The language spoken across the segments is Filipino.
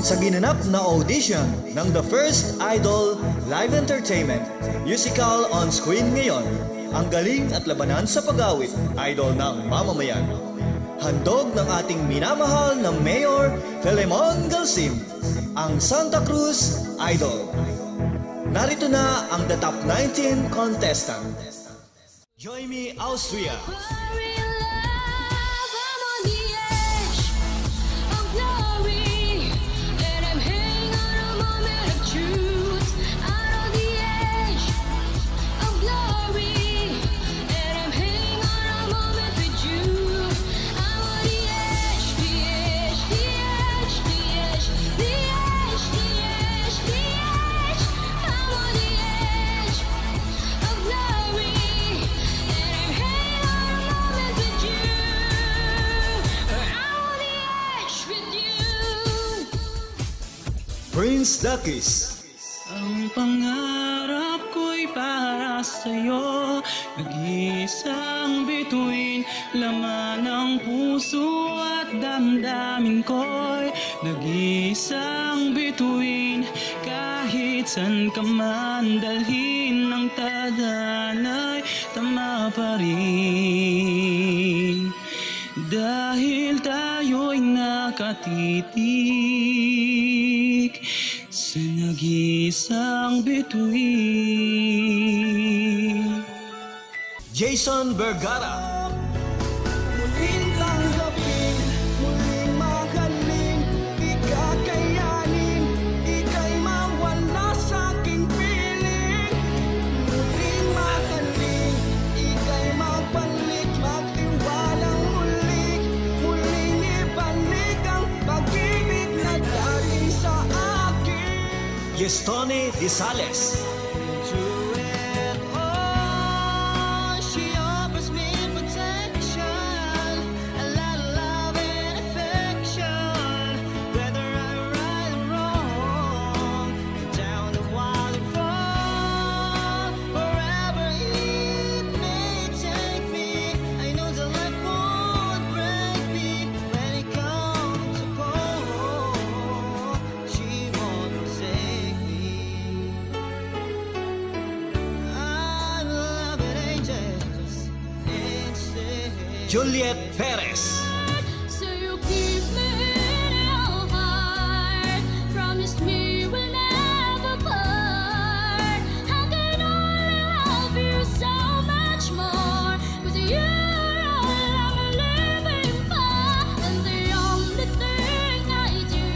Sa ginanap na audition ng The First Idol Live Entertainment musical on screen ngayon, ang galing at labanan sa pag-awit, idol ng mamamayan. Handog ng ating minamahal na Mayor Filemon Galsim, ang Santa Cruz Idol. Narito na ang the top 19 contestant. Joymi Austria. Prince Dakis. Ang pangarap ko'y para sa'yo, nag-iisang bituin, laman ng puso at damdamin ko'y nag-iisang bituin. Kahit san ka man dalhin ng tadana'y tama pa rin, dahil tayo'y nakatitig sa nag-iisang bituin. Jason Vergara. Muling tanggapin, muling mahalin, ikakayanin, ika'y mawala sa'king piling. Muling mahalin, ika'y mabalik, magtiwalang muling, muling ibalik ang pag-ibig na dati sa akin. Yestone Disales. Juliet Perez. So you keep me in your heart, promise me we'll never part. I can only love you so much more, 'cause you're all I'm living for. And the only thing I do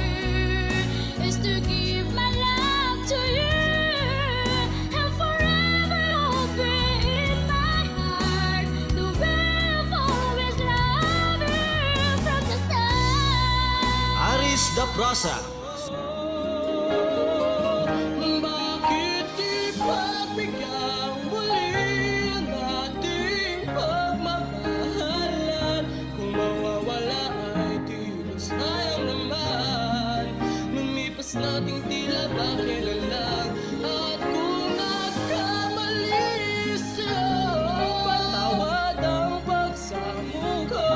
is to give my love to you, and forever you'll be in my heart, the way I've always loved you from the start. Aris da Prosa. Bakit di pagbigyan muli ang ating pagmamahalan? Kung mawawala ay di sayang naman, lumipas nating tila ba kailanlang. At kung nagkamali siya, patawad ang pagsamo ko,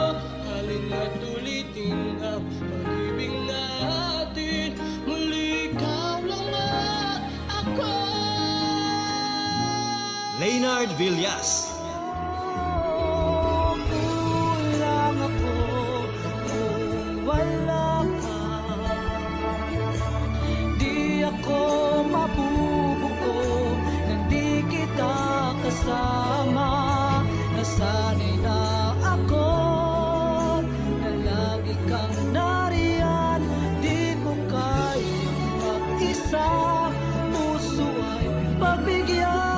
halina't ulitin ang pag-ibig natin. Muli ikaw lang at ako. Leonard Villas. Kulang ako kung wala ka, di ako mabubuo nang di kita kasama. Nasanay na ako na lagi kang nariyan, di ko kayang mag-isa, puso ay pagbigyan.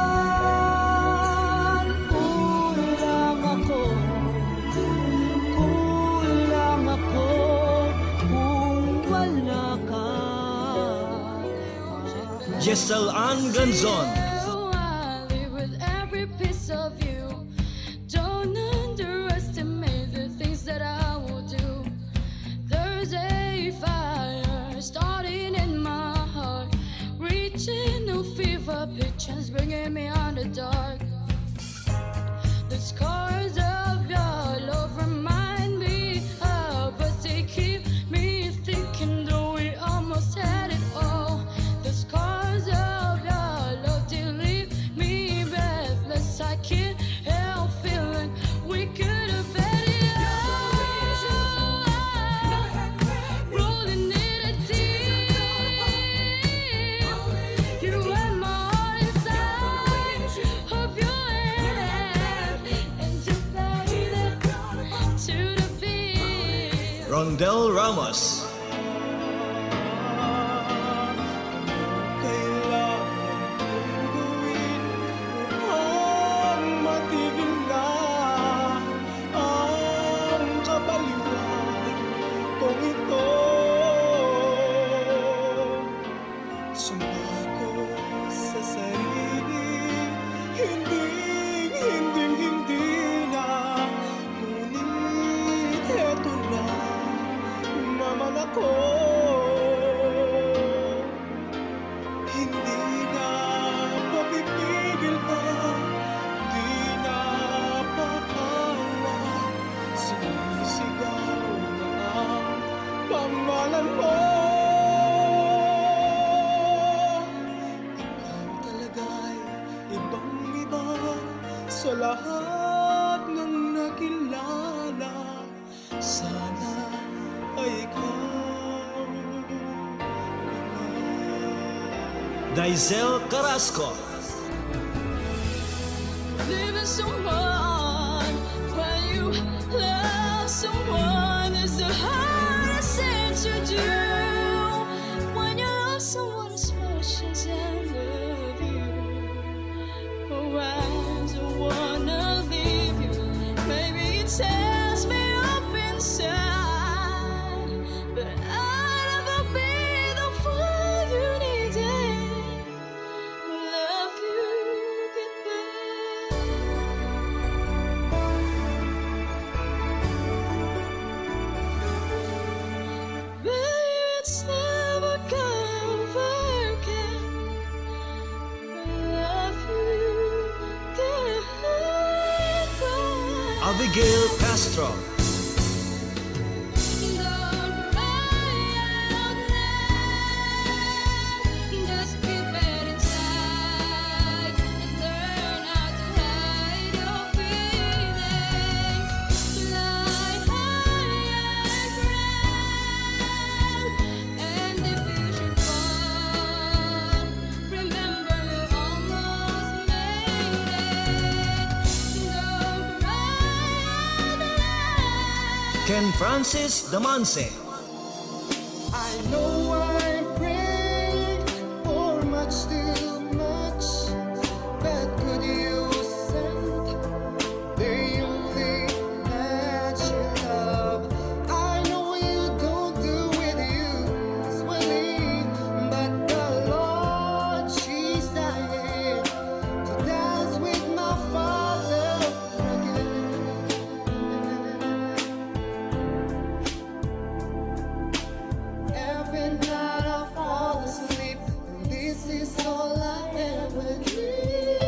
Kulang ako kung wala ka. Jesel Ann Ganzon. I live with every piece of you. Don't underestimate the things that I will do. There's a fire starting in my heart, reaching no fever pitch, bringing me on the dark. The scars of your love remind me of us. They keep me thinking, though we almost Rondel Ramos. Kailangan kong gawin upang matigil na ang kabaliwan kong ito. Sumpa ko sa sarili, hindi na. Ngunit eto na naman ako. Hindi na mapipigil pa, di na pakawa. Sinisigaw na ang pangalan mo. Ikaw talaga'y ibang-iba sa lahat ng nakilala. Sana ay ikaw. Daisel Carrasco. Living someone when you love someone is the hardest thing to do. When you love someone as much as I love you, oh, I don't wanna leave you. Maybe it tears me up inside, but I'll never be the fool you needed. Love you, get back. Baby, it's never gonna work out. Love you, get back. Abigail Castro. Don't cry out loud. Just keep it inside and learn how to hide your feelings. Fly high and proud, and if you should fall, remember you almost made it. Don't cry out loud. Ken Francis Damanse. I know I prayed for much too much, but could you send the only match you love? I know you don't do it usually, but the Lord, she's dying to dance with my father again. Every night I fall asleep, this is all I ever dream.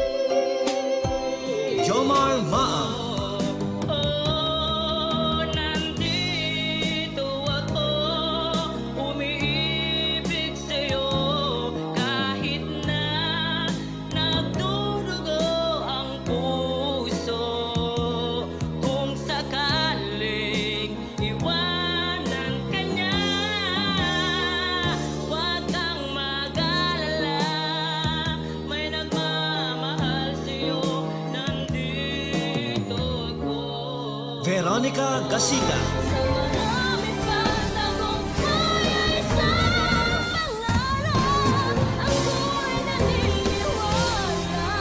Jomar Maang. Oh, nandito ako, umiibig sa'yo, kahit na nagdurugo ang puso. Kung sakaling iwanan ka niya, huwag kang mag-alala, may nagmamahal sa'yo, nandito ako. Veronica Gasiga. Sa marami pang tagumpay ay isang pangarap. Ako'y naniniwala,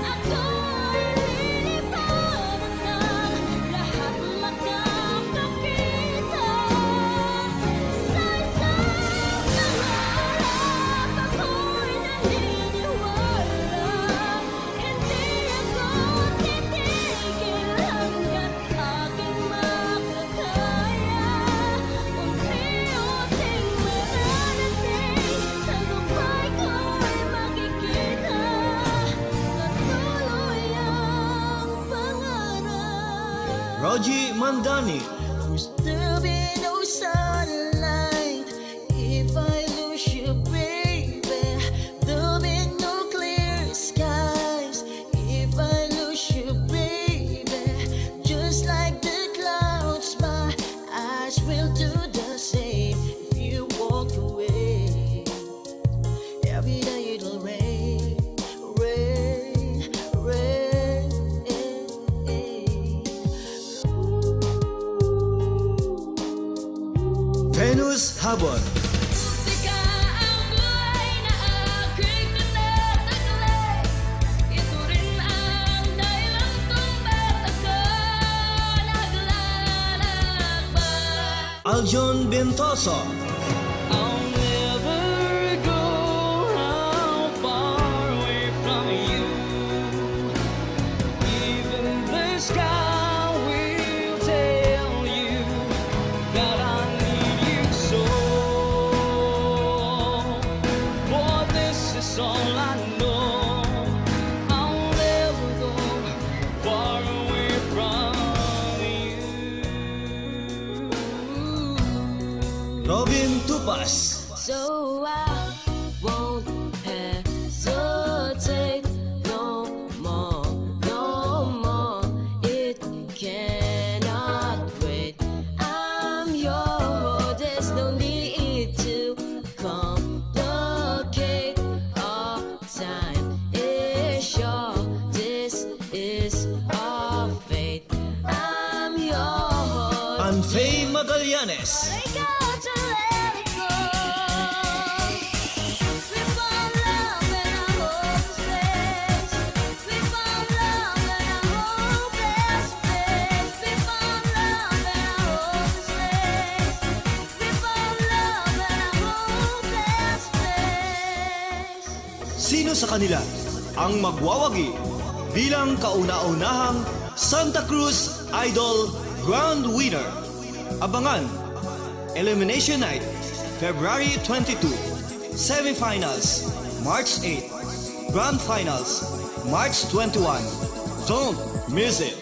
ako'y lilipanan ng lahat makakakita. Sa isang pangarap, ako'y naniniwala, hindi ako titigil hanggat aking makakaya. Unti-unting mararating, tagumpay ko'y makikita, patuloy ang pangarap. Rogie Mandani. There'll be no sunlight if I lose you, baby. There'll be no clear skies if I lose you, baby. Just like the clouds, my eyes will do the same if you walk away. Every day it'll rain, rain, rain. Ooh. Venus Habon, Musika ang buhay na aking tinataglay. Ito rin ang dahilan kung ba't ako naglalakbay. Aljon Bentoso, I'll never go how far away from you. Even the sky will tell you that I need you so. For this is all I know. I'll never go far away from you. Robin Tupas, So I won't hesitate no more, no more. It cannot wait. I'm yours. There's no need to complicate. Our time is short. This is our fate. I'm yours. Anfay Magallanes, I got to let it go. We found love in a hopeless place. We found love in a hopeless place. We found love in a hopeless place. We found love in a hopeless place. sino sa kanila ang magwawagi bilang kauna-unahang Santa Cruz Idol Grand Winner? Abangan Elimination Night, February 22, Semifinals, March 8, Grand Finals, March 21. Don't miss it!